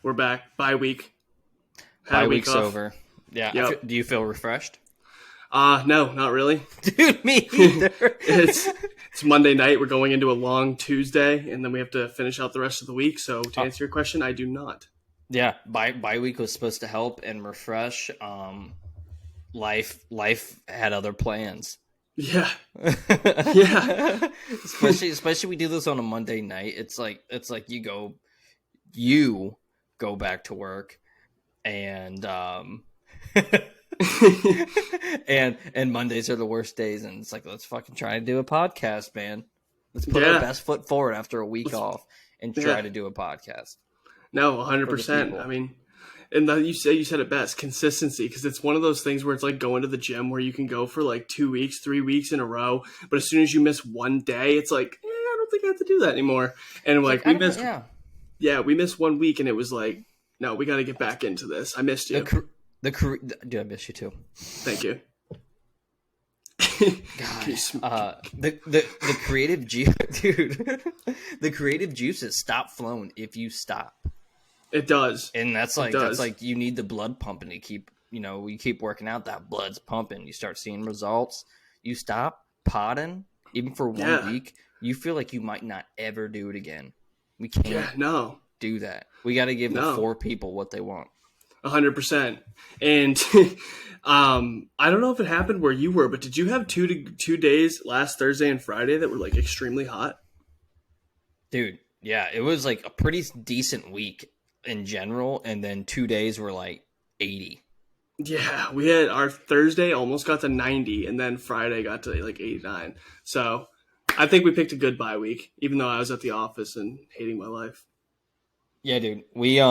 We're back. Bye week. Had a Bye week week's off. over. Yeah. Yep. Do you feel refreshed? No, not really. Dude, me either. it's it's Monday night. We're going into a long Tuesday, and then we have to finish out the rest of the week. So to Uh, answer your question, I do not. yeah. Bye week was supposed to help and refresh. Life had other plans. Yeah, yeah. especially we do this on a Monday night. It's like you go back to work and and Mondays are the worst days, and it's like, let's fucking try to do a podcast, man. Let's put our Yeah. best foot forward after a week off and try Yeah. to do a podcast No, 100. for the percent people. I mean, and you said it best. Consistency, because it's one of those things where it's like going to the gym where you can go for like 2 weeks, 3 weeks in a row, but as soon as you miss one day, it's like, I don't think I have to do that anymore. And like we missed, we missed 1 week, and it was like, no, we got to get back into this. I missed you. Dude, I miss you too. Thank you. The creative juice, dude. The creative juices stop flowing if you stop. It does, and that's like you need the blood pumping to keep. You keep working out, that blood's pumping. You start seeing results. You stop potting, even for 1 week. You feel like you might not ever do it again. We can't do that. We got to give the 4 people what they want. 100%. And I don't know if it happened where you were, but did you have 2 days last Thursday and Friday that were like extremely hot? Dude, yeah, it was like a pretty decent week in general, and then 2 days were like 80. Yeah, we had our Thursday almost got to 90, and then Friday got to like 89. So I think we picked a good bye week, even though I was at the office and hating my life. Yeah, dude, we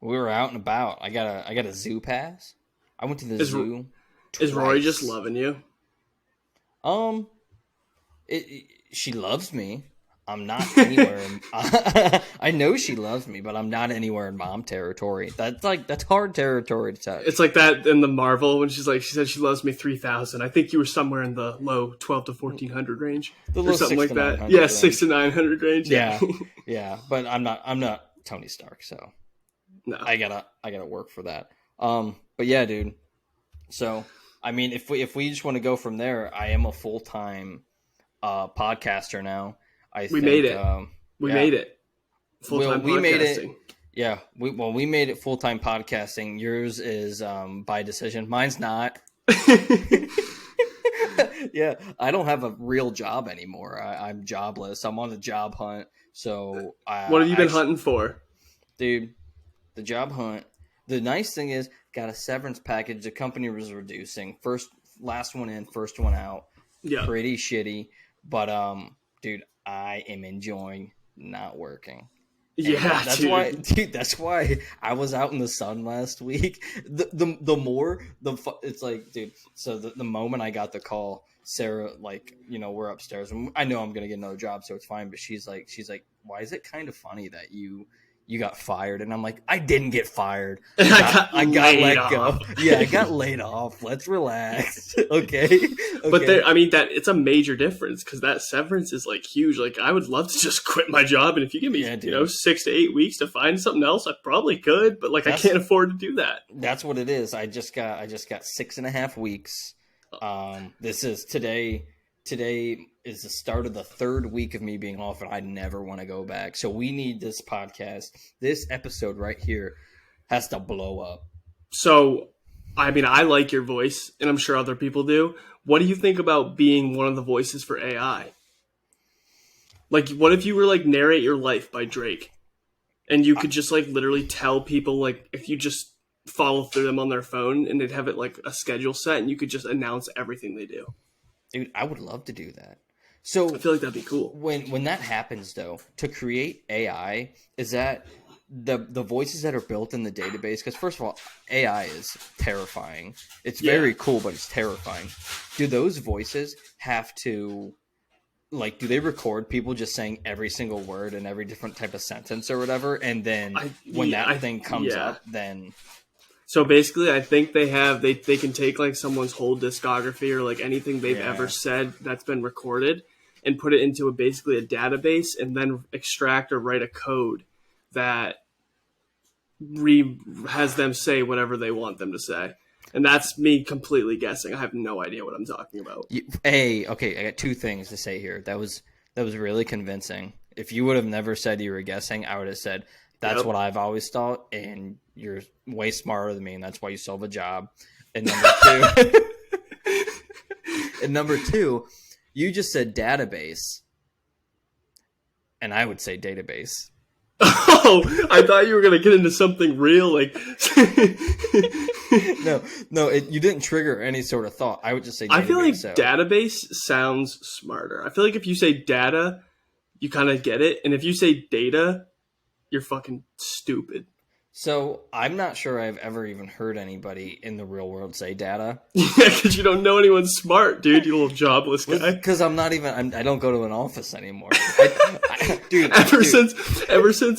were out and about. I got a zoo pass. I went to the zoo. Is Rory just loving you? She loves me. I'm not anywhere. I know she loves me, but I'm not anywhere in mom territory. That's hard territory to touch. It's like that in the Marvel when she said she loves me 3,000. I think you were somewhere in the low 12 to 1400 range, or something like that. Yeah, 600 to 900 range. Yeah, yeah. But I'm not Tony Stark, so no. I gotta work for that. But yeah, dude. So I mean, if we just want to go from there, I am a full-time podcaster now. We made it. We made it. Full-time podcasting. Yeah. We made it full-time podcasting. Yours is by decision. Mine's not. Yeah. I don't have a real job anymore. I'm jobless. I'm on the job hunt. So what have you been hunting for? Dude, the job hunt. The nice thing is, got a severance package. The company was reducing. Last one in, first one out. Yeah. Pretty shitty. But dude, I am enjoying not working. Yeah, that's why I was out in the sun last week. It's like, dude. So the moment I got the call, Sarah, we're upstairs, and I know I'm gonna get another job, so it's fine. But she's like, why is it kind of funny that you got fired? And I'm like, I didn't get fired. I got let go. Yeah, I got laid off. Let's relax. Okay. But it's a major difference, because that severance is like huge. Like, I would love to just quit my job, and if you give me 6 to 8 weeks to find something else, I probably could. But I can't afford to do that. That's what it is. I just got 6.5 weeks. This is today. Today is the start of the 3rd week of me being off, and I never want to go back. So we need this podcast. This episode right here has to blow up. So, I mean, I like your voice, and I'm sure other people do. What do you think about being one of the voices for AI? Like, what if you were like Narrate Your Life by Drake, and you could just like literally tell people, like, if you just follow through them on their phone, and they'd have it like a schedule set, and you could just announce everything they do. Dude, I would love to do that. So I feel like that'd be cool. When that happens, though, to create AI, is that the voices that are built in the database? Because first of all, AI is terrifying. It's very cool, but it's terrifying. Do those voices have to, do they record people just saying every single word in every different type of sentence or whatever? And then when that thing comes up, then... So basically, I think they can take like someone's whole discography or like anything they've ever said that's been recorded and put it into basically a database, and then extract or write a code that has them say whatever they want them to say. And that's me completely guessing. I have no idea what I'm talking about. Okay, I got two things to say here. That was really convincing. If you would have never said you were guessing, I would have said that's Yep. what I've always thought, and you're way smarter than me, and that's why you still have a job. And number two, and number two, you just said database, and I would say database. Oh, I thought you were gonna get into something real, like. No, you didn't trigger any sort of thought. I would just say database. I feel like database sounds smarter. I feel like if you say data, you kind of get it, and if you say data, you're fucking stupid. So I'm not sure I've ever even heard anybody in the real world say data. Yeah, because you don't know anyone smart, dude. You little jobless guy. Because I'm not even. I don't go to an office anymore, dude. Ever since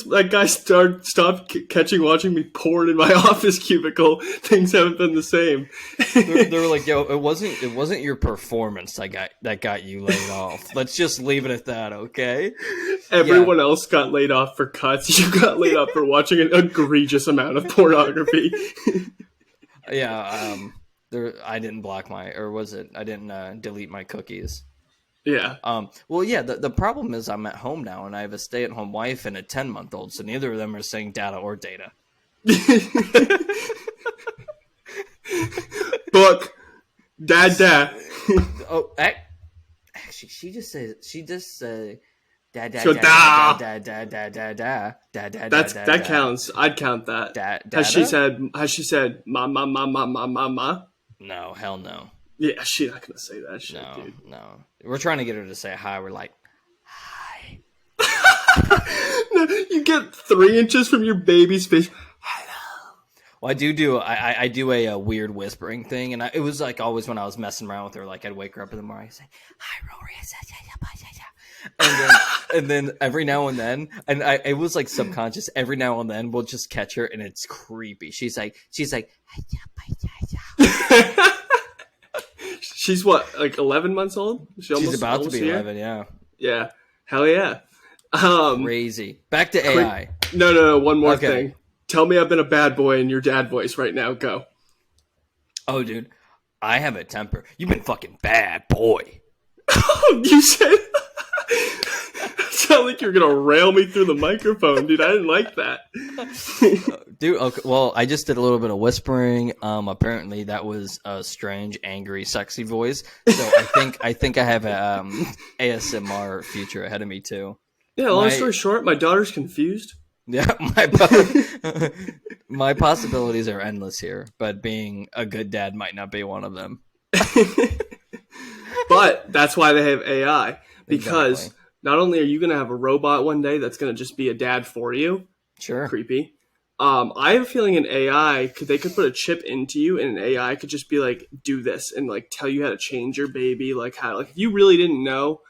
that guy stopped watching me porn in my office cubicle, things haven't been the same. they were like, "Yo, it wasn't your performance that got you laid off. Let's just leave it at that, okay?" Everyone else got laid off for cuts. You got laid off for watching an egregious amount of pornography. Yeah, I didn't block I didn't delete my cookies. Yeah. Well, yeah. The problem is I'm at home now, and I have a stay-at-home wife and a 10-month-old, so neither of them are saying data or data. Book, dad. Oh, actually, she just said. That counts. I'd count that. Has she said ma? No, hell no. Yeah, she's not gonna say that shit, dude. No. We're trying to get her to say hi. We're like, hi. No, you get 3 inches from your baby's face. Hello. Well, I do a weird whispering thing, and it was like always when I was messing around with her. Like I'd wake her up in the morning, and say, "Hi, Rory," and then every now and then, and it was like subconscious. Every now and then, we'll just catch her, and it's creepy. She's like, she's what, like 11 months old? She's about to be 11. Yeah. Yeah. Hell yeah. Crazy. Back to AI. No. One more thing. Tell me I've been a bad boy in your dad voice right now. Go. Oh, dude, I have a temper. You've been fucking bad boy. Oh, you said. Sound like you're gonna rail me through the microphone, dude. I didn't like that. Dude, okay, well, I just did a little bit of whispering. Apparently that was a strange, angry, sexy voice. So I think I have a ASMR future ahead of me too. Yeah, long story short, my daughter's confused. Yeah, my possibilities are endless here, but being a good dad might not be one of them. But that's why they have AI, because Exactly. not only are you going to have a robot one day that's going to just be a dad for you, Sure. creepy. I have a feeling an AI they could put a chip into you, and an AI could just be like, do this, and like tell you how to change your baby, like how, like if you really didn't know,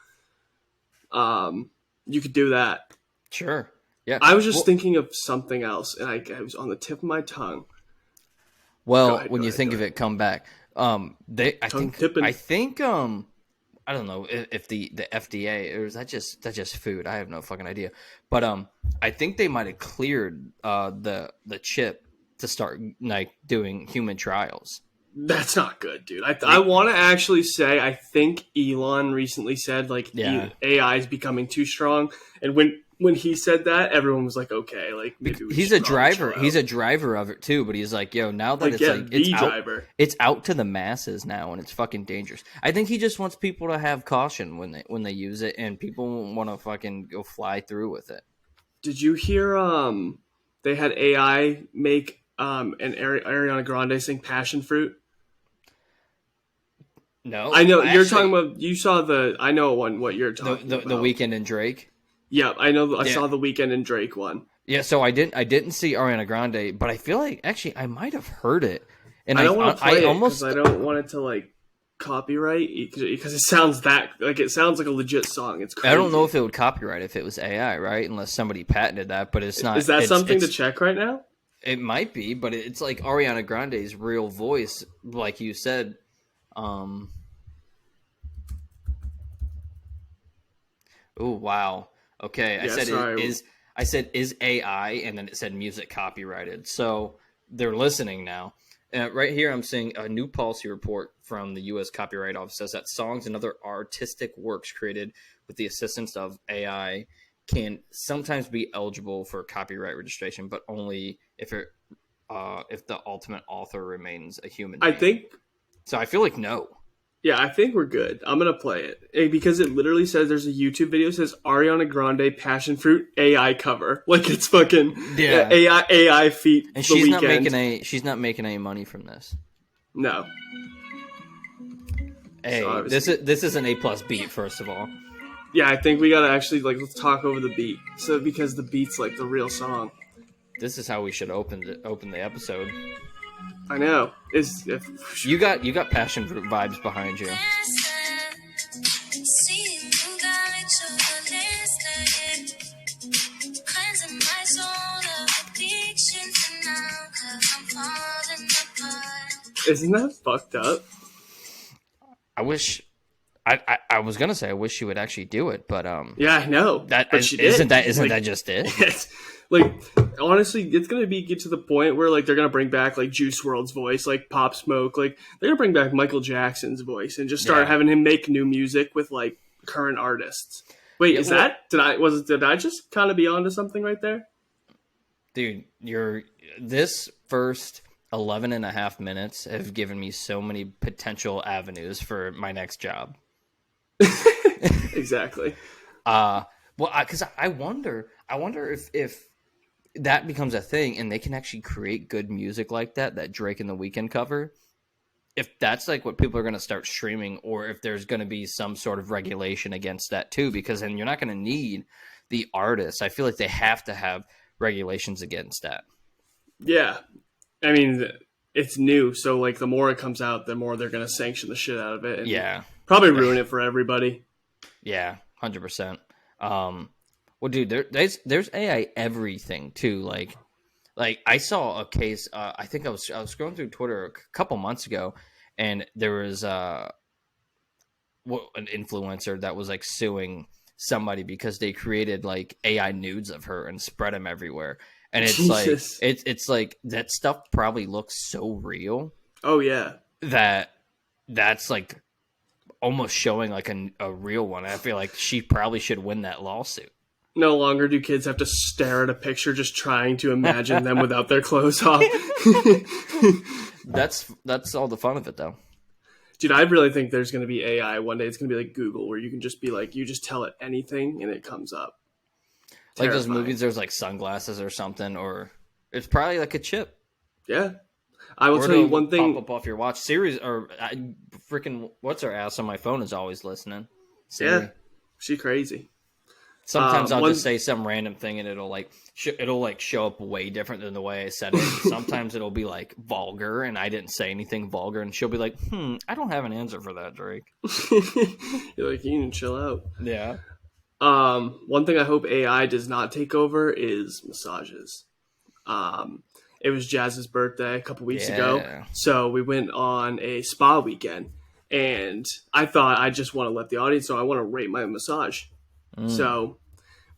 you could do that. Sure. Yeah. I was just thinking of something else, and I was on the tip of my tongue. Well, when you think of it, come back. I think I don't know if the FDA, or is that just food? I have no fucking idea. But I think they might have cleared the chip to start like doing human trials. That's not good, dude. I want to actually say I think Elon recently said like AI is becoming too strong, and when he said that, everyone was like, okay, like maybe he's a driver. He's a driver of it too, but he's like, yo, now that it's out to the masses now, and it's fucking dangerous. I think he just wants people to have caution when they use it, and people want to fucking go fly through with it. Did you hear? They had AI make an Ariana Grande sing "Passion Fruit." No, I know you're talking about. You saw I know what you're talking about. The Weeknd and Drake. Yeah, I know. I saw the Weeknd and Drake one. Yeah, so I didn't see Ariana Grande, but I feel like actually I might have heard it. And I don't want to play it because I don't want it to like copyright because it sounds like a legit song. It's crazy. I don't know if it would copyright if it was AI, right? Unless somebody patented that, but it's not. Is that something to check right now? It might be, but it's like Ariana Grande's real voice, like you said. Oh wow. Okay, Yeah, I said, is AI? And then it said music copyrighted. So they're listening now. Right here, I'm seeing a new policy report from the U.S. Copyright Office says that songs and other artistic works created with the assistance of AI can sometimes be eligible for copyright registration, but only if the ultimate author remains a human I being. think. So I feel like no. Yeah, I think we're good. I'm gonna play it because it literally says there's a YouTube video that says Ariana Grande Passion Fruit AI cover. Like it's fucking AI feat. And she's not making any money from this. No. Hey, so this is an A+ beat, first of all. Yeah, I think we gotta actually let's talk over the beat. So because the beat's like the real song. This is how we should open the episode. I know. You got passion fruit vibes behind you. Isn't that fucked up? I wish. I was gonna say I wish she would actually do it, but yeah, I know. But she isn't that just it? Like honestly, it's gonna get to the point where they're gonna bring back Juice WRLD's voice, Pop Smoke, they're gonna bring back Michael Jackson's voice and just start having him make new music with current artists. Wait, did I just kind of be onto something right there? Dude, this first 11 and a half minutes have given me so many potential avenues for my next job. Exactly. Well, because I wonder if that becomes a thing and they can actually create good music like that Drake and The Weeknd cover, if that's what people are going to start streaming, or if there's going to be some sort of regulation against that too, because then you're not going to need the artists. I feel like they have to have regulations against that. Yeah. I mean, it's new, so the more it comes out, the more they're going to sanction the shit out of it. And probably ruin it for everybody. Yeah, 100%. Well, dude, there's AI everything too. Like I saw a case. I think I was scrolling through Twitter a couple months ago, and there was an influencer that was suing somebody because they created AI nudes of her and spread them everywhere. And it's Jesus. It's that stuff probably looks so real. Oh yeah, that's almost showing a real one. I feel like she probably should win that lawsuit. No longer do kids have to stare at a picture just trying to imagine them without their clothes off. That's all the fun of it, though. Dude, I really think there's going to be AI one day. It's going to be like Google, where you can just be you just tell it anything and it comes up. Like those movies, there's sunglasses or something, or it's probably a chip. Yeah. I will tell you one thing. Pop up off your watch. Siri, or freaking what's her ass on my phone is always listening. Siri. Yeah, she crazy. Sometimes I'll just say some random thing and it'll show up way different than the way I said it. Sometimes it'll be vulgar and I didn't say anything vulgar, and she'll be like, I don't have an answer for that, Drake. You're you need to chill out. Yeah. One thing I hope AI does not take over is massages. It was Jazz's birthday a couple weeks ago, so we went on a spa weekend, and I thought I just want to let the audience know I want to rate my massage. So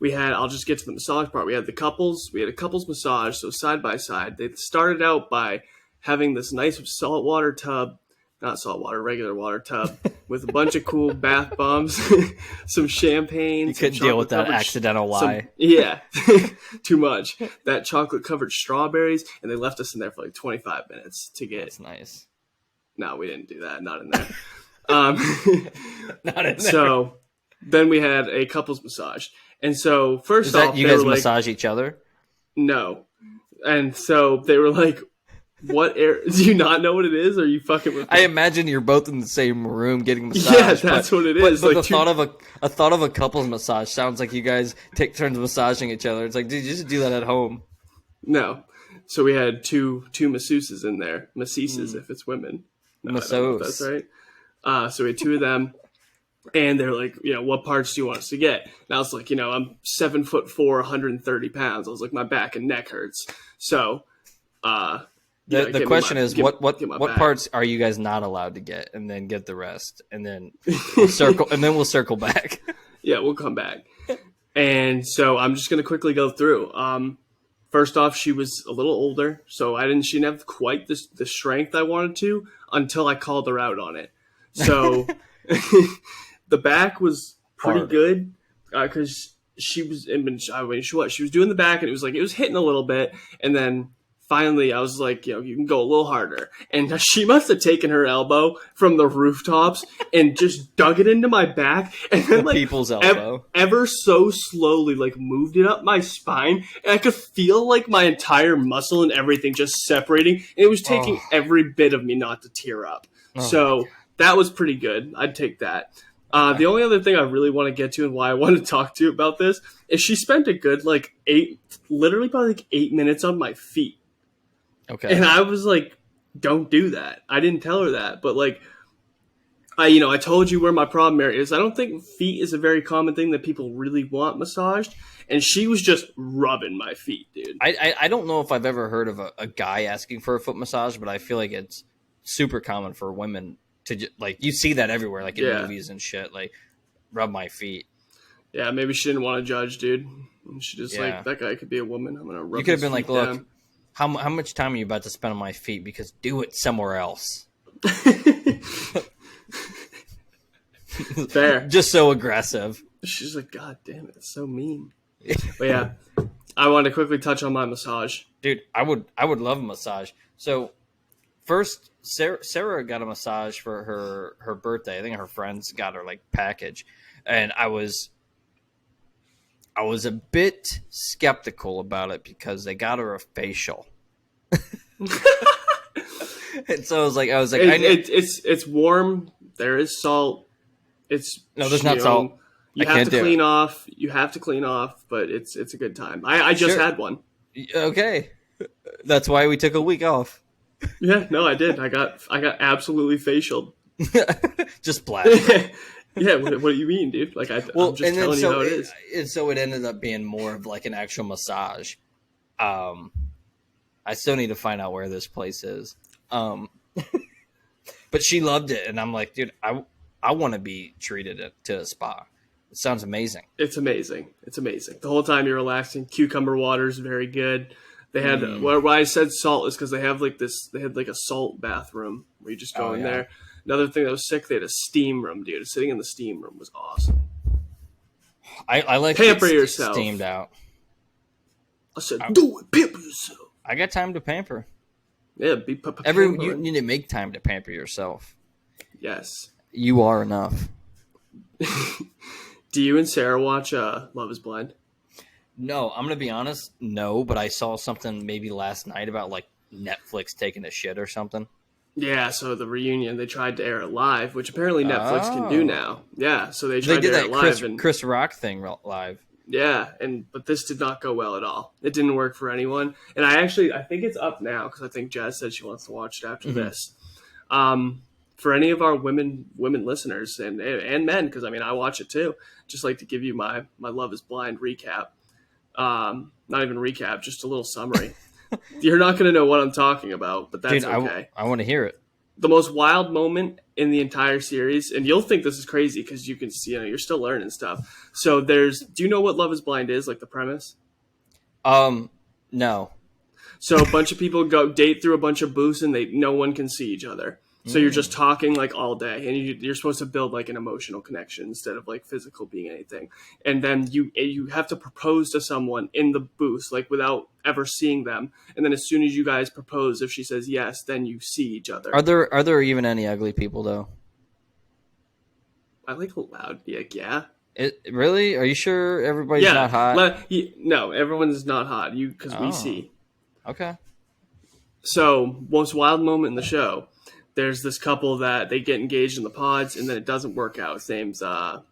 I'll just get to the massage part. We had a couples massage, so side by side. They started out by having this nice saltwater tub, not saltwater, regular water tub, with a bunch of cool bath bombs, some champagne. You couldn't deal with that accidental lie. Too much. That chocolate covered strawberries, and they left us in there for 25 minutes to get. That's nice. No, we didn't do that. Not in there. Not in there. So then we had a couples massage, and so first off, you guys massage each other? No, and so they were like, "What air? Do you not know what it is? Or are you fucking with me?" I imagine you're both in the same room getting massaged. Yeah, that's what it is. But the thought of a couples massage sounds like you guys take turns massaging each other. It's dude, you just do that at home. No, so we had two masseuses in there, masseuses if it's women. No, I don't know if that's right. So we had two of them. And they're like, what parts do you want us to get? And I was like, I'm 7'4", 130 pounds. I was like, my back and neck hurts. So, the question is, what parts are you guys not allowed to get, and then get the rest, and then we'll circle back. Yeah, we'll come back. And so I'm just going to quickly go through. First off, she was a little older, so she didn't have quite the strength I wanted to until I called her out on it. So the back was pretty Harder. good because she was, she was doing the back, and it was hitting a little bit, and then finally I was like, you can go a little harder, and she must have taken her elbow from the rooftops and just dug it into my back, and then The like people's elbow. ever so slowly like moved it up my spine, and I could feel like my entire muscle and everything just separating, and it was taking every bit of me not to tear up. So that was pretty good. I'd take that. The only other thing I really want to get to and why I want to talk to you about this is she spent a good like literally probably like 8 minutes on my feet. Okay. And I was like, don't do that. I didn't tell her that, but like, I told you where my problem area is. I don't think feet is a very common thing that people really want massaged. And she was just rubbing my feet, dude. I don't know if I've ever heard of a guy asking for a foot massage, but I feel like it's super common for women to like, you see that everywhere, like in movies and shit, like rub my feet. Yeah, maybe she didn't want to judge, dude. And she just like, that guy could be a woman. I'm gonna rub. You could have been like, look, down. how much time are you about to spend on my feet? Because do it somewhere else. Fair. Just so aggressive. She's like, God damn it, it's so mean. But yeah, I wanted to quickly touch on my massage. Dude, I would love a massage. So first, Sarah got a massage for her birthday. I think her friends got her like package, and I was a bit skeptical about it because they got her a facial. And so I was like, it's warm. There is salt. There's not salt. You have to clean off. You have to clean off, but it's a good time. I just had one. Okay, that's why we took a week off. Yeah, no, I did. I got absolutely facialed. Just black. Yeah, what do you mean, dude? Like I'm just telling you how it is. And so it ended up being more of like an actual massage. I still need to find out where this place is. But she loved it, and I'm like, dude, I want to be treated to a spa. It sounds amazing. It's amazing. It's amazing. The whole time you're relaxing. Cucumber water is very good. They had why I said salt is because they have like this. They had like a salt bathroom where you just go in there. Another thing that was sick, they had a steam room, dude. Sitting in the steam room was awesome. I like pamper yourself. Steamed out. I said, do it, pamper yourself. I got time to pamper. Yeah, you need to make time to pamper yourself. Yes, you are enough. Do you and Sarah watch Love Is Blind? No, I'm gonna be honest. No, but I saw something maybe last night about like Netflix taking a shit or something. Yeah, so the reunion, they tried to air it live, which apparently Netflix can do now. Yeah, so they tried to air it live. Chris Rock thing live. Yeah, but this did not go well at all. It didn't work for anyone. And I think it's up now because I think Jazz said she wants to watch it after this. For any of our women listeners and men, because I mean I watch it too. Just like to give you my Love Is Blind recap. Not even recap, just a little summary. You're not going to know what I'm talking about, but that's okay. I want to hear it. The most wild moment in the entire series, and you'll think this is crazy because you can see, you're still learning stuff. So do you know what Love Is Blind is, like the premise? No. So a bunch of people go date through a bunch of booths and no one can see each other. So you're just talking like all day, and you're supposed to build like an emotional connection instead of like physical being anything. And then you have to propose to someone in the booth, like without ever seeing them. And then as soon as you guys propose, if she says yes, then you see each other. Are there even any ugly people though? I like loud. Yeah. Really? Are you sure everybody's not hot? No, everyone's not hot. Because we see. Okay. So most wild moment in the show. There's this couple that they get engaged in the pods, and then it doesn't work out. His name's what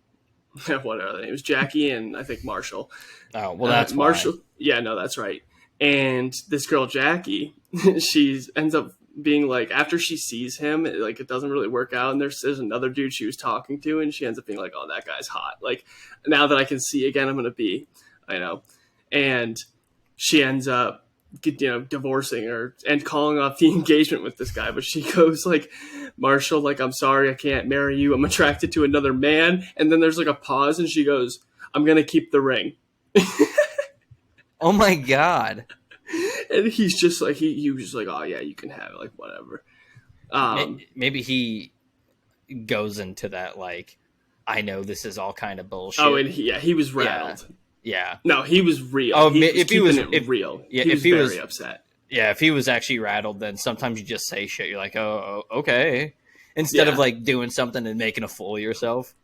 are their names? Jackie and I think Marshall. Oh, well, that's Marshall. Why. Yeah, no, that's right. And this girl Jackie, she ends up being like, after she sees him, it doesn't really work out. And there's another dude she was talking to, and she ends up being like, oh, that guy's hot. Like, now that I can see again, I'm gonna be, I know. And she ends up divorcing her and calling off the engagement with this guy. But she goes like, Marshall, like, I'm sorry, I can't marry you. I'm attracted to another man. And then there's like a pause, and she goes, I'm gonna keep the ring. Oh my god. And he's just like he was just like, oh yeah, you can have it, like whatever. Maybe he goes into that like, I know this is all kind of bullshit. Oh, and he was rattled. Yeah. No, he was real. Oh, if he was real, yeah, he was if he very was upset. Yeah, if he was actually rattled, then sometimes you just say shit. You're like, oh okay, instead of like doing something and making a fool of yourself.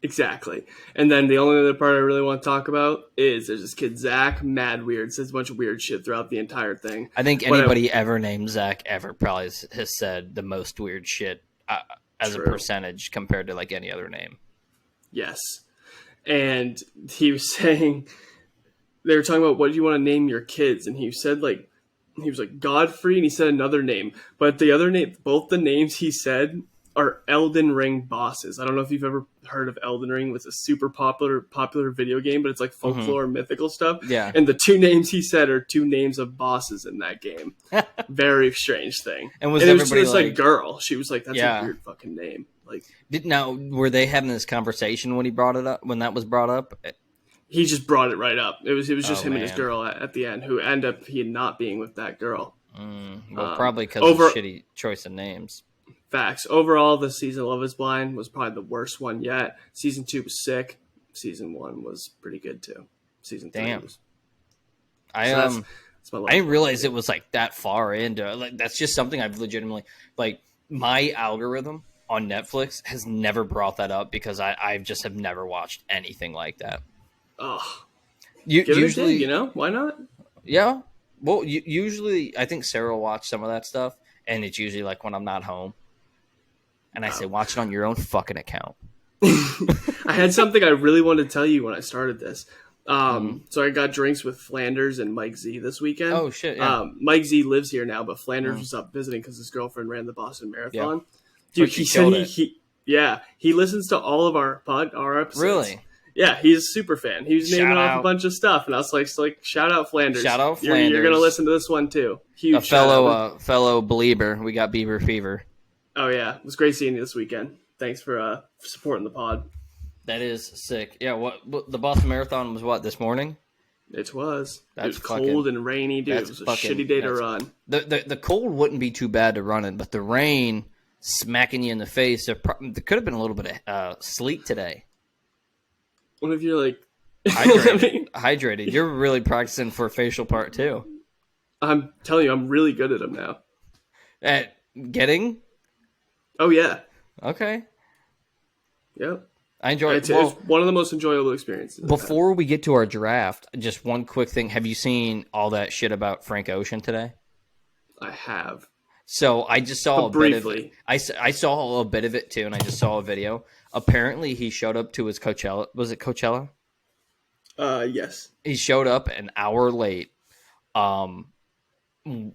Exactly. And then the only other part I really want to talk about is there's this kid Zach, mad weird, says a bunch of weird shit throughout the entire thing. I think anybody ever named Zach ever probably has said the most weird shit as True. a percentage compared to like any other name. Yes. And he was saying, they were talking about what do you want to name your kids, and he said like, he was like Godfrey, and he said another name, but the other name, both the names he said are Elden Ring bosses. I don't know if you've ever heard of Elden Ring. It's a super popular video game, but it's like folklore and mythical stuff. Yeah. And the two names he said are two names of bosses in that game. Very strange thing. And it was to this like girl. She was like, that's a weird fucking name. Like, now were they having this conversation when he brought it up? When that was brought up? He just brought it right up. It was just him and his girl at the end, who end up he not being with that girl. Well, probably because of shitty choice of names. Facts. Overall, the season of Love is Blind was probably the worst one yet. Season 2 was sick. Season 1 was pretty good too. Season 3 was. I didn't realize it was like that far into it. Like, that's just something I've legitimately like. My algorithm on Netflix has never brought that up because I just have never watched anything like that. Oh, usually, why not? Yeah. Well, usually I think Sarah will watch some of that stuff, and it's usually like when I'm not home. And I say, watch it on your own fucking account. I had something I really wanted to tell you when I started this. So I got drinks with Flanders and Mike Z this weekend. Oh, shit, yeah. Mike Z lives here now, but Flanders was up visiting because his girlfriend ran the Boston Marathon. Yeah. Dude, he said he listens to all of our episodes. Really? Yeah, he's a super fan. He was naming off a bunch of stuff, and I was like, shout out Flanders. Shout out Flanders. You're going to listen to this one, too. Huge a fellow believer. We got Beaver Fever. Oh, yeah. It was great seeing you this weekend. Thanks for supporting the pod. That is sick. Yeah, what the Boston Marathon was this morning? It was. That's it was cold and rainy, dude. It was a shitty day to run. The cold wouldn't be too bad to run in, but the rain smacking you in the face, there could have been a little bit of sleet today. What if you're like... Hydrated. You're really practicing for a facial part, too. I'm telling you, I'm really good at them now. At getting... Oh, yeah. Okay. Yep. I enjoy it. It's one of the most enjoyable experiences. Before we get to our draft, just one quick thing. Have you seen all that shit about Frank Ocean today? I have. So I just saw briefly. I saw a bit of it too, and I just saw a video. Apparently, he showed up to his Coachella. Was it Coachella? Yes. He showed up an hour late.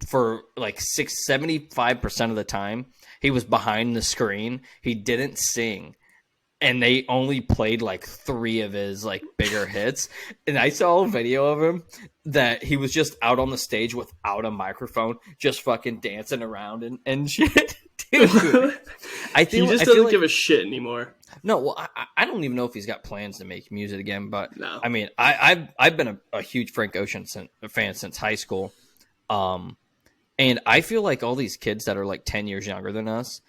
For like 75% of the time, he was behind the screen. He didn't sing. And they only played like 3 of his like bigger hits. And I saw a video of him that he was just out on the stage without a microphone, just fucking dancing around and shit. Dude, he just doesn't give a shit anymore. No, well, I don't even know if he's got plans to make music again. But no. I mean, I've been a huge Frank Ocean fan since high school. And I feel like all these kids that are like 10 years younger than us,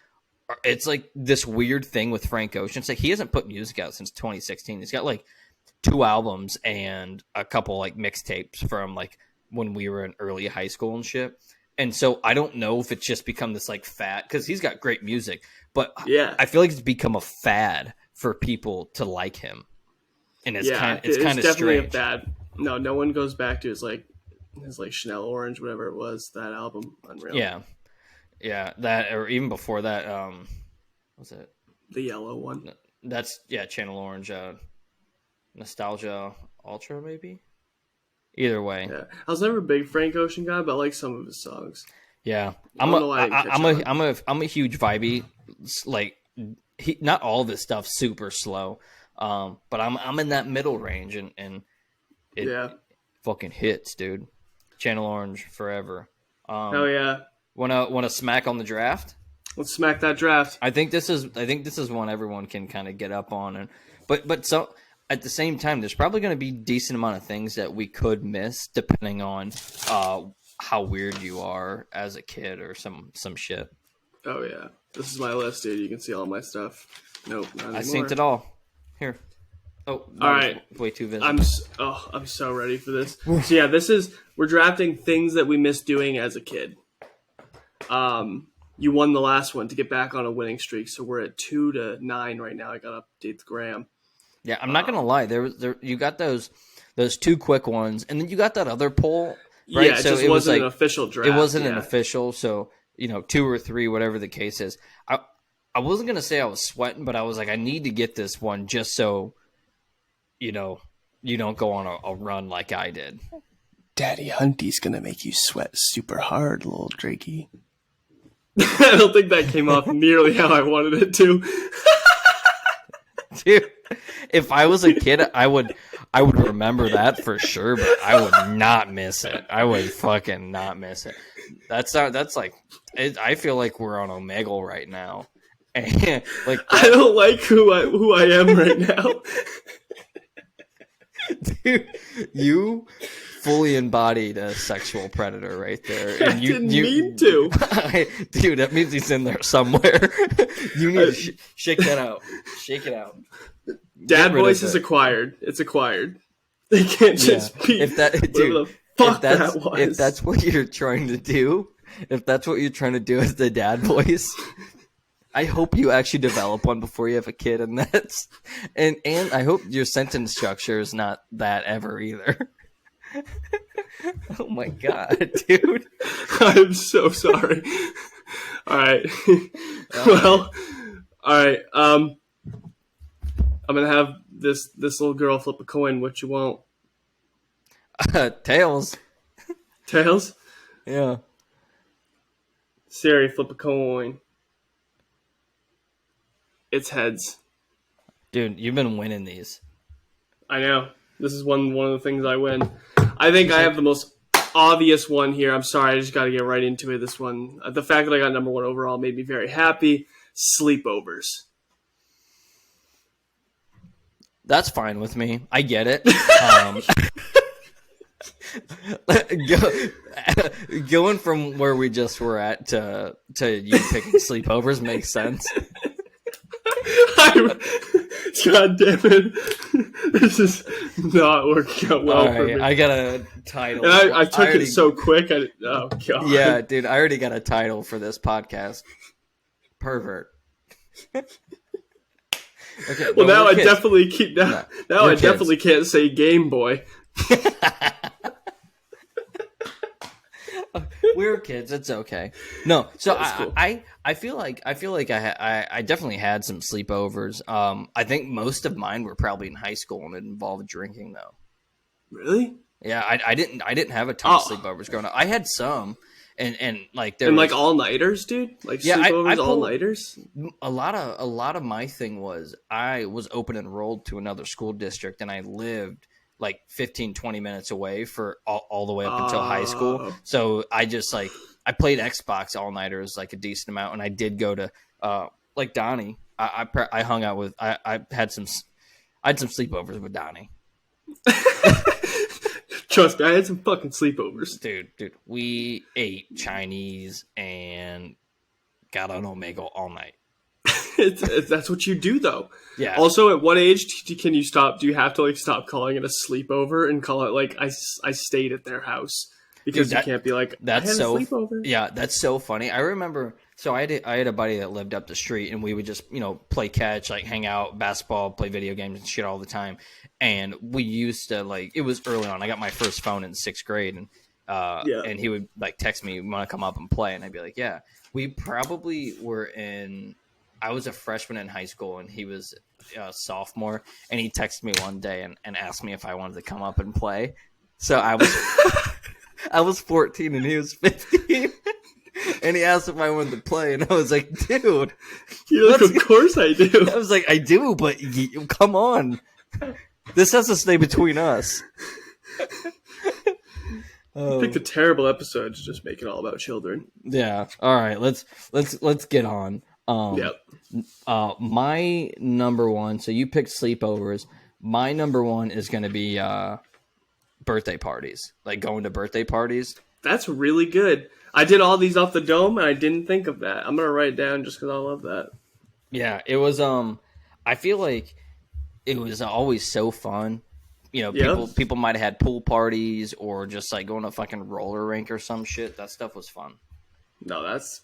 it's like this weird thing with Frank Ocean. It's like he hasn't put music out since 2016. He's got like 2 albums and a couple like mixtapes from like when we were in early high school and shit. And so I don't know if it's just become this like fad, because he's got great music, but yeah, I feel like it's become a fad for people to like him. And it's kind of definitely strange. A fad. No one goes back to his Chanel Orange, whatever it was, that album. Unreal. Yeah, that, or even before that, what's it? The yellow one. That's, Channel Orange, Nostalgia Ultra, maybe? Either way. Yeah. I was never a big Frank Ocean guy, but I like some of his songs. Yeah. I'm a huge vibey, like, not all of his stuff super slow, but I'm in that middle range, and it fucking hits, dude. Channel Orange forever. Oh yeah. Wanna smack on the draft? Let's smack that draft. I think this is one everyone can kind of get up on, but so at the same time, there's probably going to be a decent amount of things that we could miss depending on how weird you are as a kid or some shit. Oh yeah, this is my list, dude. You can see all my stuff. Nope, not anymore. I synced it all. Here. Oh, all right. Way too visible. I'm so ready for this. So yeah, we're drafting things that we missed doing as a kid. You won the last one to get back on a winning streak, so we're at 2-9 right now. I gotta update the gram. Yeah, I'm not gonna lie. You got those two quick ones, and then you got that other poll. Right? Yeah, it wasn't an official draft. It wasn't an official, so 2 or 3, whatever the case is. I wasn't gonna say I was sweating, but I was like, I need to get this one just so you don't go on a run like I did. Daddy Hunty's gonna make you sweat super hard, little Drakey. I don't think that came off nearly how I wanted it to. Dude, if I was a kid, I would remember that for sure, but I would not miss it. I would fucking not miss it. That's like, I feel like we're on Omegle right now. And like I don't like who I am right now. Dude, you fully embodied a sexual predator right there. And I didn't mean to. Dude, that means he's in there somewhere. You need to shake that out. Shake it out. Dad voice is acquired. It's acquired. They can't just be. If that, dude, the fuck that was. If that's what you're trying to do, as the dad voice, I hope you actually develop one before you have a kid, and I hope your sentence structure is not that ever either. Oh my god, dude! I'm so sorry. All right. Well, all right. I'm gonna have this little girl flip a coin. What you want? Tails. Tails. Yeah. Siri, flip a coin. It's heads. Dude, you've been winning these. I know. This is one of the things I win. I think I have the most obvious one here. I'm sorry, I just got to get right into it. This one, the fact that I got number 1 overall made me very happy. Sleepovers. That's fine with me. I get it. Going from where we just were at to you picking sleepovers makes sense. God damn it. This is not working out well for me. I got a title. And I took it so quick. Oh, God. Yeah, dude, I already got a title for this podcast. Pervert. Okay, well, now I definitely keep... Now I definitely can't say Game Boy. We were kids. It's okay. No, so cool. I feel like I definitely had some sleepovers. I think most of mine were probably in high school and it involved drinking though. Really? Yeah, I didn't have a ton of sleepovers growing up. I had some, and like there and was, like all nighters, dude. Like sleepovers, all nighters. A lot of my thing was I was open enrolled to another school district, and I lived like 15, 20 minutes away for all the way up until high school. So I just I played Xbox all-nighters like a decent amount. And I did go to like Donnie. I hung out with, I had some sleepovers with Donnie. Trust me, I had some fucking sleepovers. Dude, we ate Chinese and got on Omegle all night. That's what you do, though. Yeah. Also, at what age can you stop? Do you have to like stop calling it a sleepover and call it like I stayed at their house? Because you can't be like, that's a sleepover. Yeah, that's so funny. I remember. So I had a buddy that lived up the street, and we would just play catch, like hang out, basketball, play video games and shit all the time. And we used to it was early on. I got my first phone in 6th grade, and and he would like text me, "Want to come up and play?" And I'd be like, "Yeah." We probably were in. I was a freshman in high school, and he was a sophomore. And he texted me one day and asked me if I wanted to come up and play. So I was I was 14 and he was 15. And he asked if I wanted to play, and I was like, "Dude, you're like, of course I do." I was like, "I do, but come on, this has to stay between us." You picked a Oh, terrible episode to just make it all about children. yeah. All right, let's get on. Yep. My number one. So you picked sleepovers. My number one is going to be birthday parties, like going to birthday parties. That's really good. I did all these off the dome, and I didn't think of that. I'm gonna write it down just because I love that. Yeah, it was. I feel like it was always so fun. You know, Yep. people might have had pool parties or just like going to a fucking roller rink or some shit. That stuff was fun. No, that's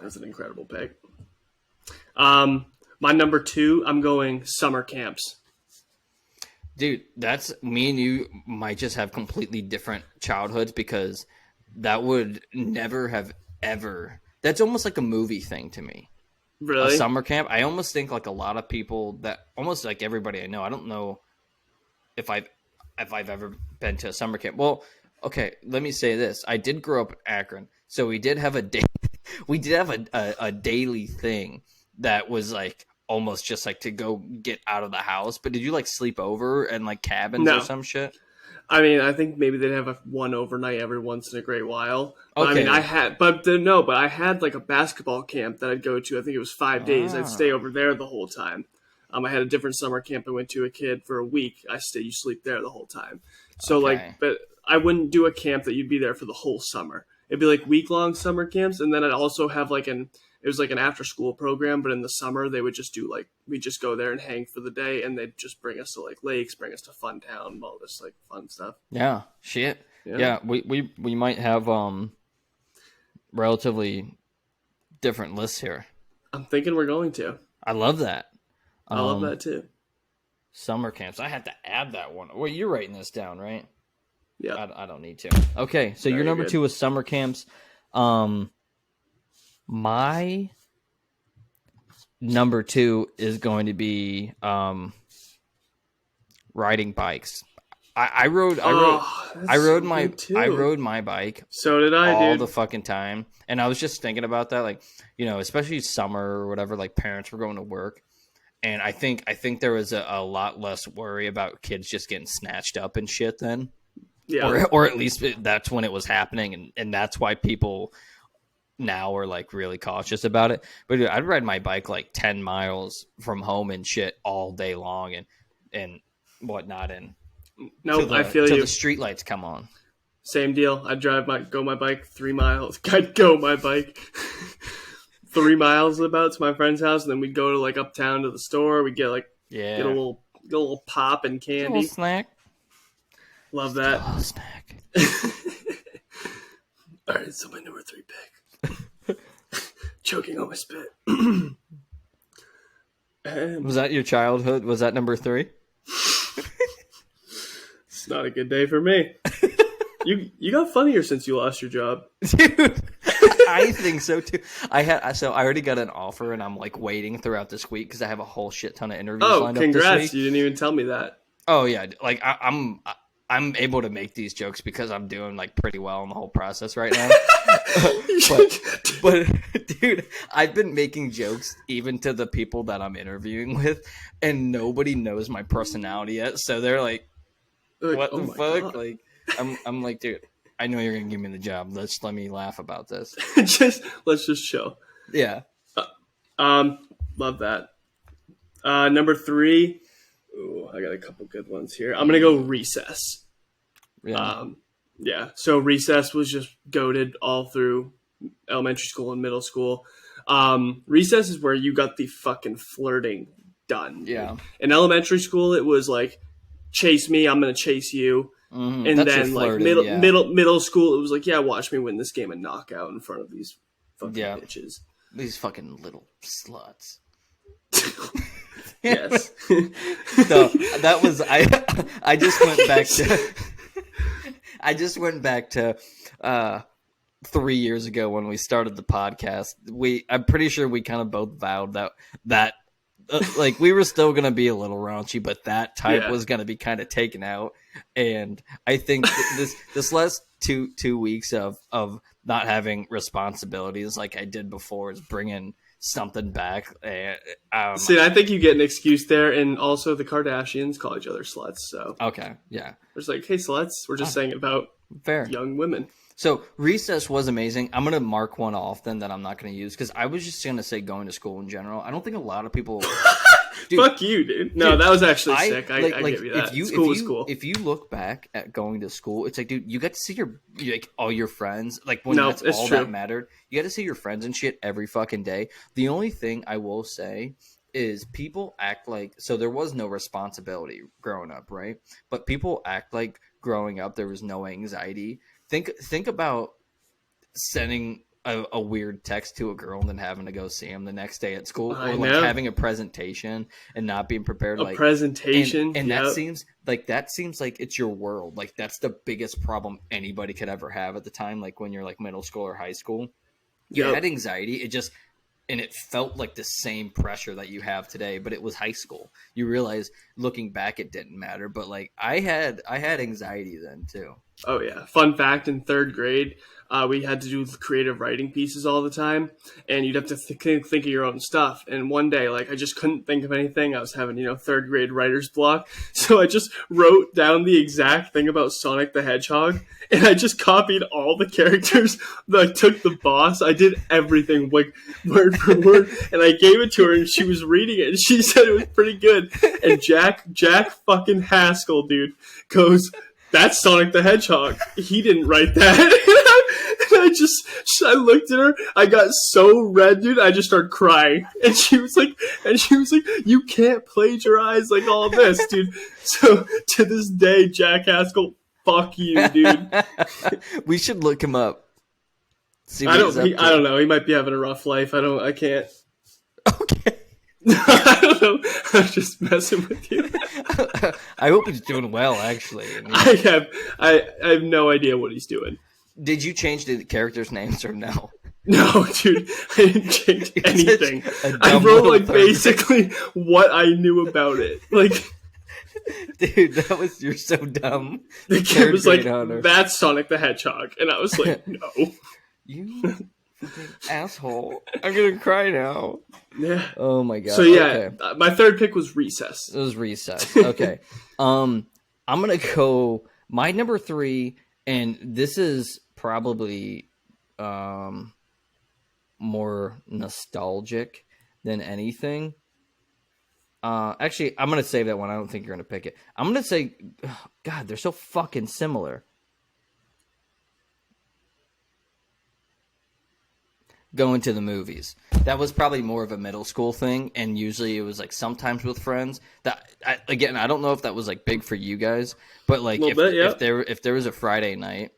an incredible pick. My number two, I'm going summer camps. Dude, that's me and you might just have completely different childhoods because that would never have ever. That's almost like a movie thing to me. A Really? summer camp. I almost think like a lot of people that almost like everybody I know. I don't know if I've ever been to a summer camp. Well, okay, let me say this. I did grow up in Akron, so we did have a day. We did have a daily thing that was like almost just like to go get out of the house. But did you like sleep over and like cabins or No. some shit? I mean, I think maybe they'd have one overnight every once in a great while. But I mean, Okay. but I had like a basketball camp that I'd go to. I think it was 5 days. I'd stay Ah, over there the whole time. I had a different summer camp I went to a kid for a week. You sleep there the whole time. So okay. but I wouldn't do a camp that you'd be there for the whole summer. It'd be like week long summer camps, and then I'd also have it was like an after school program, but in the summer they would just do we just go there and hang for the day, and they'd just bring us to like lakes, bring us to Fun Town, all this like fun stuff. Yeah. Shit. Yeah, Yeah. We might have relatively different lists here. I'm thinking we're going to. I love that. I love that too. Summer camps. I had to add that one. Well, you're writing this down, right? Yeah. I don't need to. Okay, so your Very number good. two is summer camps. My number two is going to be riding bikes. I rode That's I rode so my good, too. I rode my bike So did I, all dude. the fucking time, and I was just thinking about that, like, you know, especially summer or whatever. Like parents were going to work, and I think there was a lot less worry about kids just getting snatched up and shit then, Yeah. or at least that's when it was happening, and that's why people now are like really cautious about it. But dude, I'd ride my bike like 10 miles from home and shit all day long and whatnot, and Nope, I feel till you. the street lights come on. Same deal. I'd go my bike 3 miles. I'd go my bike 3 miles about to my friend's house, and then we'd go to like uptown to the store. We'd Yeah, get a little pop and a little candy. snack. Love A that. little snack. All right, so my number three pick. Choking on my spit. Was that your childhood? Was that number three? It's not a good day for me. You got funnier since you lost your job. Dude, I think so too. I already got an offer, and I'm like waiting throughout this week because I have a whole shit ton of interviews Oh, lined up congrats! this week. You didn't even tell me that. Oh yeah, like I'm able to make these jokes because I'm doing like pretty well in the whole process right now. but dude, I've been making jokes even to the people that I'm interviewing with, and nobody knows my personality yet. So they're like, "What oh the my fuck?" God. Like, I'm like, dude, I know you're gonna give me the job. Let me laugh about this. Let's just chill. Yeah. Love that. Number three. Ooh, I got a couple good ones here. I'm gonna go recess. Yeah. Yeah. So recess was just goated all through elementary school and middle school. Recess is where you got the fucking flirting done. Yeah. In elementary school, it was like, chase me, I'm gonna chase you. Mm-hmm. And That's then your like flirting, yeah. middle school, it was like, yeah, watch me win this game and knockout in front of these fucking Yeah. bitches. These fucking little sluts. Yes. No, that was I just went back to I just went back to 3 years ago when we started the podcast. I'm pretty sure we kind of both vowed that like we were still gonna be a little raunchy, but that type Yeah. was gonna be kind of taken out. And I think this last two weeks of not having responsibilities like I did before is bringing something back. See, I think you get an excuse there, and also the Kardashians call each other sluts. So Okay, yeah. it's like, hey, sluts, we're just saying about Fair. young women. So recess was amazing. I'm gonna mark one off then that I'm not gonna use because I was just gonna say going to school in general. I don't think a lot of people. Dude, Fuck you, dude. No, dude, that was actually sick. I give you that. School was cool. If you look back at going to school, it's like, dude, you got to see your like all your friends. Like when No, that's it's all true. that mattered. You got to see your friends and shit every fucking day. The only thing I will say is people act like so there was no responsibility growing up, right? But people act like growing up there was no anxiety. Think about sending a weird text to a girl and then having to go see him the next day at school, I or like know. having a presentation and not being prepared. A Like presentation. and yep. that seems like it's your world. Like that's the biggest problem anybody could ever have at the time. Like when you're like middle school or high school, you Yep. had anxiety. And it felt like the same pressure that you have today, but it was high school. You realize looking back, it didn't matter. But like I had anxiety then too. Oh yeah. Fun fact: in third grade, we had to do creative writing pieces all the time, and you'd have to think of your own stuff. And one day, like I just couldn't think of anything. I was having third grade writer's block, so I just wrote down the exact thing about Sonic the Hedgehog, and I just copied all the characters. I took the boss. I did everything like word for word, and I gave it to her, and she was reading it, and she said it was pretty good. And Jack fucking Haskell, dude, goes, "That's Sonic the Hedgehog. He didn't write that." And I looked at her. I got so red, dude. I just started crying, and she was like, "You can't plagiarize like all this, dude." So to this day, Jack Haskell, fuck you, dude. We should look him up. See I what he's up to. don't know. He might be having a rough life. I can't. Okay. I don't know. I'm just messing with you. I hope he's doing well. Actually, I mean, I have no idea what he's doing. did you change the characters' names or no? No, dude, I didn't change You're anything. such a I dumb wrote little like third basically what I knew about it. Like Dude, you're so dumb. the kid was like, Hunter. "That's Sonic the Hedgehog," and I was like, "No." You fucking asshole. I'm gonna cry now. Yeah. Oh my god. So yeah, Okay. my third pick was Recess. It was recess. Okay. I'm gonna go my number 3, and this is probably more nostalgic than anything. Actually, I'm gonna save that one. I don't think you're gonna pick it. I'm gonna say, God, they're so fucking similar. Going to the movies. That was probably more of a middle school thing, and usually it was like sometimes with friends. Again, I don't know if that was like big for you guys, but like if there was a Friday night,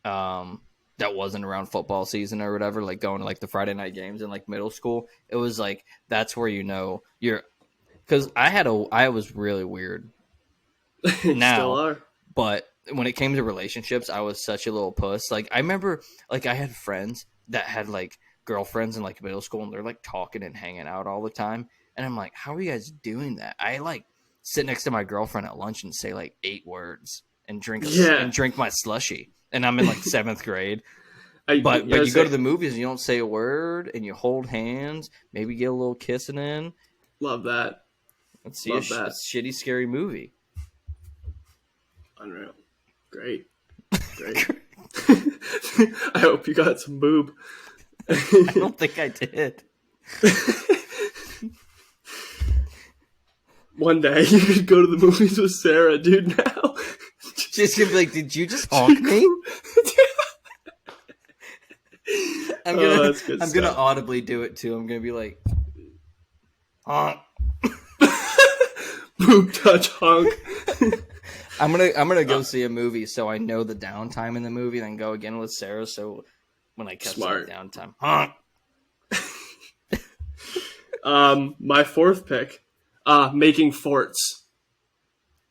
that wasn't around football season or whatever, like going to like the Friday night games in like middle school, it was like that's where you're because I was really weird now, Still are. but when it came to relationships, I was such a little puss. Like I remember, like I had friends that had like girlfriends in like middle school, and they're like talking and hanging out all the time, and I'm like, how are you guys doing that? I like sit next to my girlfriend at lunch and say like 8 words and drink my slushie, and I'm in like 7th grade. But you go to the movies and you don't say a word, and you hold hands, maybe get a little kissing in. Love that. Let's see a shitty scary movie. Unreal. Great. I hope you got some boob. I don't think I did. One day you could go to the movies with Sarah, dude. Now she's gonna be like, "Did you just honk me?" I'm gonna audibly do it too. I'm gonna be like, honk. Boob touch honk. I'm gonna go see a movie so I know the downtime in the movie, then go again with Sarah. So when I catch that downtime, honk. My 4th pick, making forts.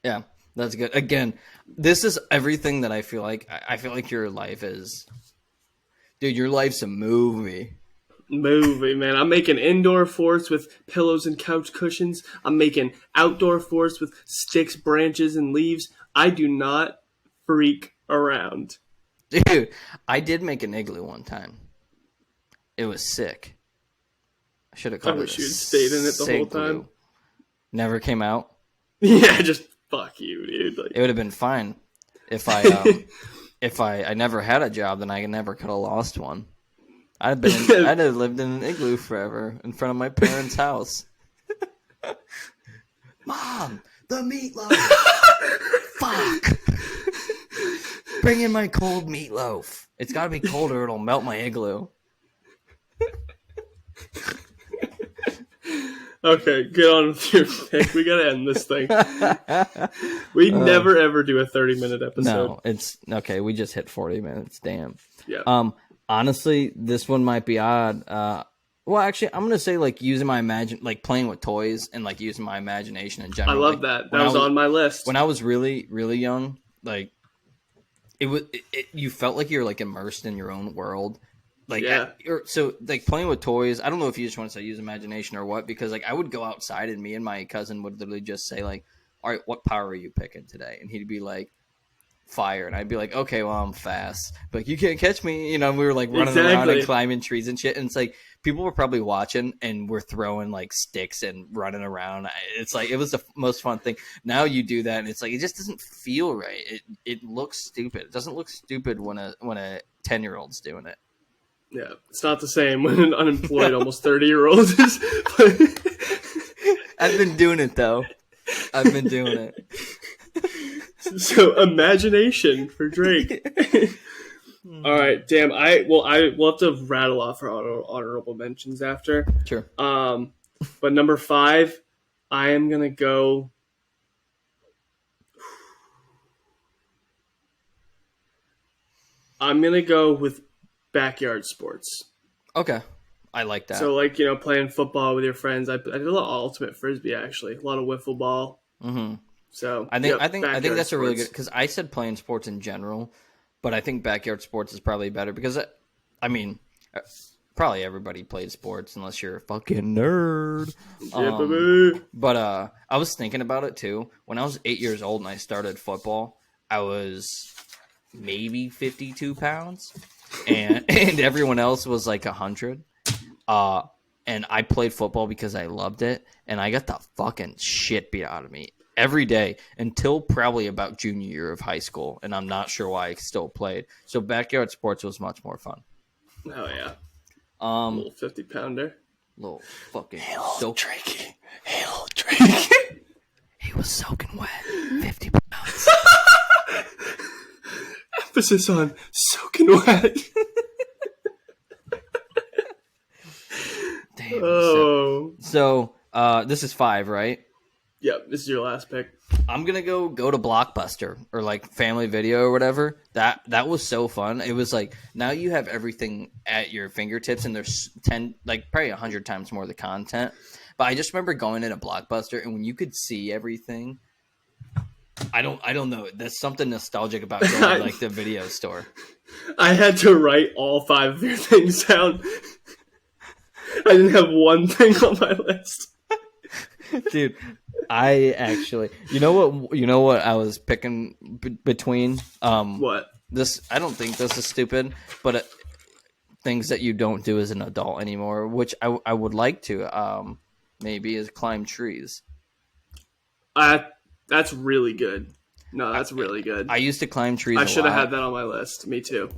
Yeah, that's good. Again, this is everything that I feel like. I feel like your life is, dude. Your life's a movie. Movie, man. I'm making indoor forts with pillows and couch cushions. I'm making outdoor forts with sticks, branches, and leaves. I do not freak around. Dude, I did make an igloo one time. It was sick. I should have called it. I wish you had stayed in it the whole time. Glue. Never came out. Yeah, just fuck you, dude. Like, it would have been fine if I if I never had a job, then I never could have lost one. I'd have lived in an igloo forever in front of my parents' house. Mom, the meatloaf. Fuck. Bring in my cold meatloaf. It's got to be cold or it'll melt my igloo. Okay, get on with your pick. We gotta end this thing. We never ever do a 30-minute episode. No, it's okay. We just hit 40 minutes. Damn. Yeah. Honestly, this one might be odd. Well, actually, I'm gonna say like using my playing with toys and like using my imagination in I general. love that. That was on my list. When I was really, really young, like you felt like you're like immersed in your own world. Like, so like playing with toys, I don't know if you just want to say use imagination or what, because like I would go outside and me and my cousin would literally just say like, all right, what power are you picking today? And he'd be like, fire. And I'd be like, okay, well, I'm fast. But you can't catch me. You know, we were like running around and climbing trees and shit. And it's like people were probably watching and we're throwing like sticks and running around. It's like it was the most fun thing. Now you do that and it's like it just doesn't feel right. It looks stupid. It doesn't look stupid when a 10-year-old's doing it. Yeah, it's not the same when an unemployed almost 30-year-old is. I've been doing it though. I've been doing it. So imagination for Drake. All right, damn. We'll have to rattle off our honorable mentions after. Sure. But number 5, I am gonna go. I'm gonna go with backyard sports. Okay, I like that. So like playing football with your friends. I did a lot of ultimate frisbee actually. A lot of wiffle ball. Mm-hmm. So I think that's sports. a really good, because I said playing sports in general, but I think backyard sports is probably better because I mean probably everybody plays sports unless you're a fucking nerd. But I was thinking about it too. When I was 8 years old and I started football, I was maybe 52 pounds, and everyone else was like 100. And I played football because I loved it, and I got the fucking shit beat out of me every day until probably about junior year of high school, and I'm not sure why I still played. So backyard sports was much more fun. Oh yeah. A little 50-pounder. Little fucking Drakey. Hey, little Drake. He was soaking wet. 50 pounds. Emphasis on soaking wet. Damn. Oh. So this is 5, right? Yep, this is your last pick. I'm gonna go to Blockbuster or like Family Video or whatever. That was so fun. It was like now you have everything at your fingertips, and there's probably 100 times more of the content. But I just remember going in a Blockbuster, and when you could see everything, I don't know. There's something nostalgic about going to like the video store. I had to write all 5 of your things down. I didn't have one thing on my list. Dude, I actually, you know what I was picking between? What? This, I don't think this is stupid, but things that you don't do as an adult anymore, which I would like to, maybe, is climb trees. That's really good. No, that's really good. I used to climb trees. I should have had that on my list. Me too.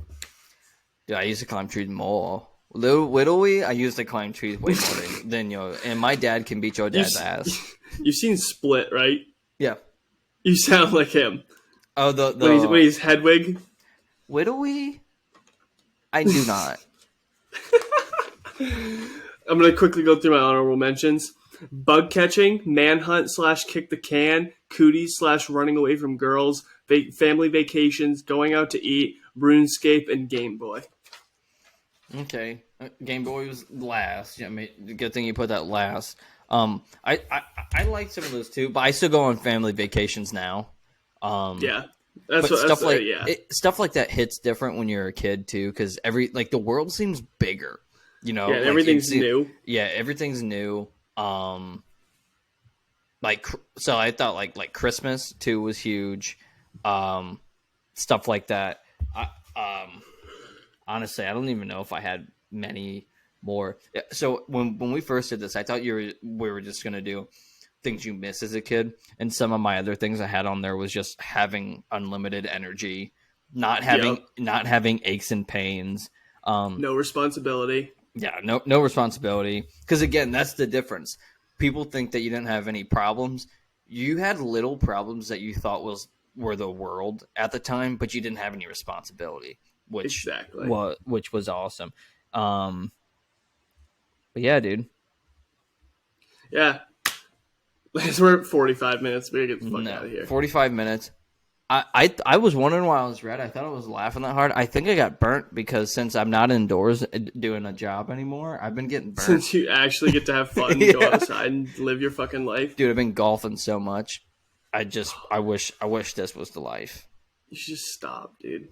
Dude, I used to climb trees more. Literally, I used to climb trees way more than you. And my dad can beat your dad's ass. You've seen Split, right? Yeah. You sound like him. Oh, when he's Hedwig. Whittlewy? I do not. I'm gonna quickly go through my honorable mentions: bug catching, manhunt / kick the can, cooties / running away from girls, family vacations, going out to eat, RuneScape, and Game Boy. Okay, Game Boy was last. I mean, good thing you put that last. I like some of those too, but I still go on family vacations now. Yeah, stuff like that hits different when you're a kid too, because the world seems bigger. You know, yeah, everything's new. Yeah, everything's new. So I thought like Christmas too was huge. Stuff like that. Honestly, I don't even know if I had many more. So when we first did this, I thought we were just gonna do things you miss as a kid, and some of my other things I had on there was just having unlimited energy, not having aches and pains. No responsibility. Yeah, no responsibility. Because again, that's the difference. People think that you didn't have any problems. You had little problems that you thought were the world at the time, but you didn't have any responsibility, which Exactly. was awesome. But yeah, dude. Yeah. We're at 45 minutes. We gotta get the fuck out of here. 45 minutes. I was wondering why I was red. I thought I was laughing that hard. I think I got burnt because since I'm not indoors doing a job anymore, I've been getting burnt. Since you actually get to have fun and go outside and live your fucking life. Dude, I've been golfing so much. I wish this was the life. You should just stop, dude.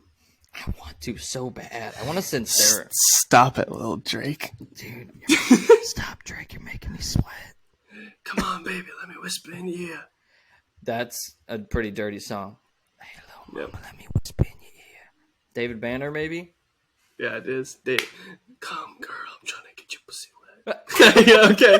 I want to so bad. I want to send Sarah. Stop it, little Drake. Dude, stop, Drake. You're making me sweat. Come on, baby. Let me whisper in your ear. That's a pretty dirty song. Hey, little mama, Yep. let me whisper in your ear. David Banner, maybe? Yeah, it is. Come, girl. I'm trying to get your pussy wet. Yeah, okay.